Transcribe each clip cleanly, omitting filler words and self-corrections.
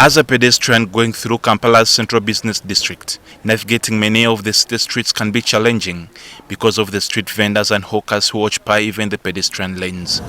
As a pedestrian going through Kampala's central business district, navigating many of the city streets can be challenging because of the street vendors and hawkers who occupy even the pedestrian lanes.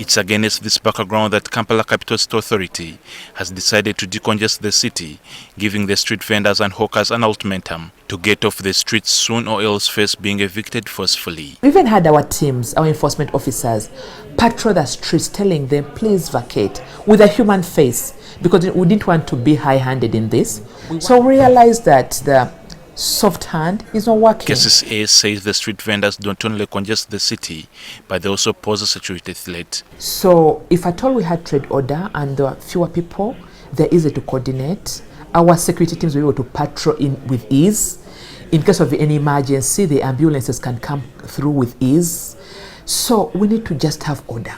It's against this background that Kampala Capital City Authority has decided to decongest the city, giving the street vendors and hawkers an ultimatum to get off the streets soon or else face being evicted forcefully. We even had our teams, our enforcement officers, patrol the streets telling them, please vacate, with a human face, because we didn't want to be high-handed in this. So we realized that the soft hand is not working. KCCA says the street vendors don't only congest the city, but they also pose a security threat. So if at all we had trade order and there were fewer people, they're easy to coordinate. Our security teams were able to patrol in with ease. In case of any emergency, the ambulances can come through with ease. So we need to just have order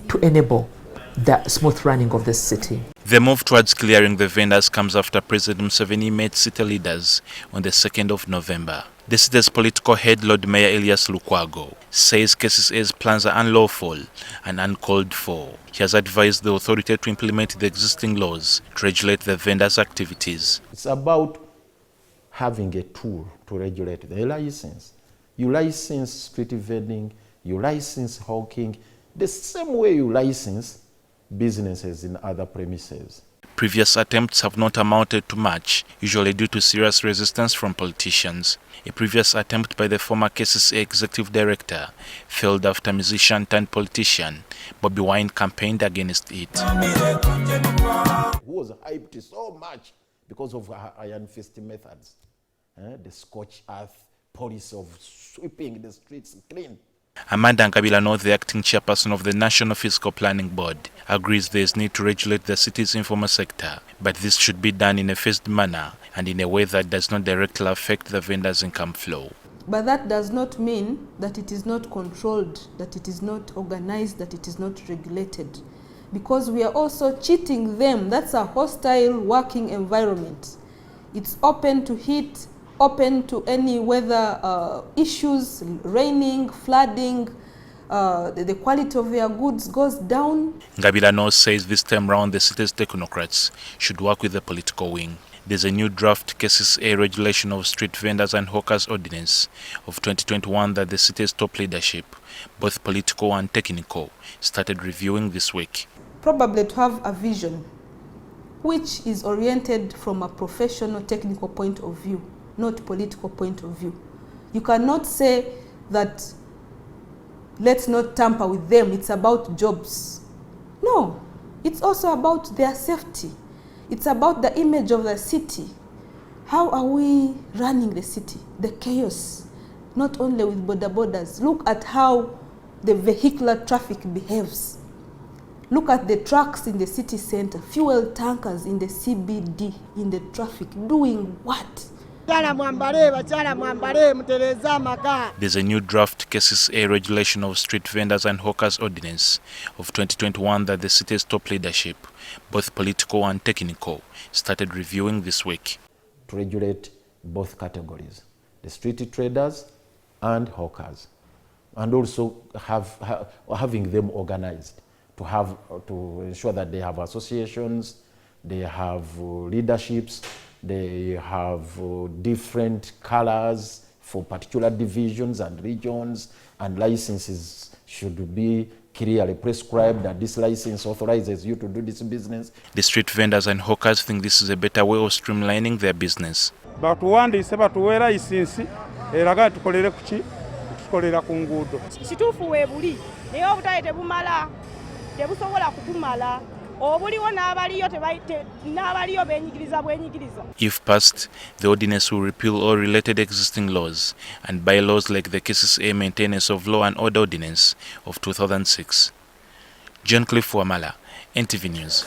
to enable the smooth running of the city. The move towards clearing the vendors comes after President Museveni met city leaders on the 2nd of November. The city's political head, Lord Mayor Erias Lukwago, says KCCA's plans are unlawful and uncalled for. He has advised the authority to implement the existing laws to regulate the vendors' activities. It's about having a tool to regulate the license. You license street vending, you license hawking, the same way you license businesses in other premises. Previous attempts have not amounted to much, usually due to serious resistance from politicians. A previous attempt by the former KCCA executive director failed after musician turned politician Bobby Wine campaigned against it. Who was hyped so much because of her iron fist methods. The scorched earth policy of sweeping the streets clean. Amanda Nkabilano, the acting chairperson of the National Fiscal Planning Board, agrees there is need to regulate the city's informal sector, but this should be done in a phased manner and in a way that does not directly affect the vendors' income flow. But that does not mean that it is not controlled, that it is not organized, that it is not regulated. Because we are also cheating them. That's a hostile working environment. It's open to heat, open to any weather issues, raining, flooding, the quality of their goods goes down. Ngabilano says this time round the city's technocrats should work with the political wing. There's a new draft KCCA regulation of street vendors and hawkers ordinance of 2021 that the city's top leadership, both political and technical, started reviewing this week. Probably to have a vision which is oriented from a professional technical point of view, not political point of view. You cannot say that let's not tamper with them, it's about jobs. No, it's also about their safety. It's about the image of the city. How are we running the city? The chaos, not only with border borders. Look at how the vehicular traffic behaves. Look at the trucks in the city center, fuel tankers in the CBD, in the traffic, doing what? There's a new draft KCCA regulation of street vendors and hawkers ordinance of 2021 that the city's top leadership, both political and technical, started reviewing this week. To regulate both categories, the street traders and hawkers, and also having them organized to ensure that they have associations, they have leaderships, they have different colors for particular divisions and regions, and licenses should be clearly prescribed that this license authorizes you to do this business. The street vendors and hawkers think this is a better way of streamlining their business. Batuwandise batuwe license eraga tukolere kuki tukolera ku nguudo kituufu weebuli naye obutaye tebumala tebusobola kutumala. If passed, the ordinance will repeal all related existing laws and bylaws like the KCCA Maintenance of Law and Order Ordinance of 2006. John Cliff Wamala, NTV News.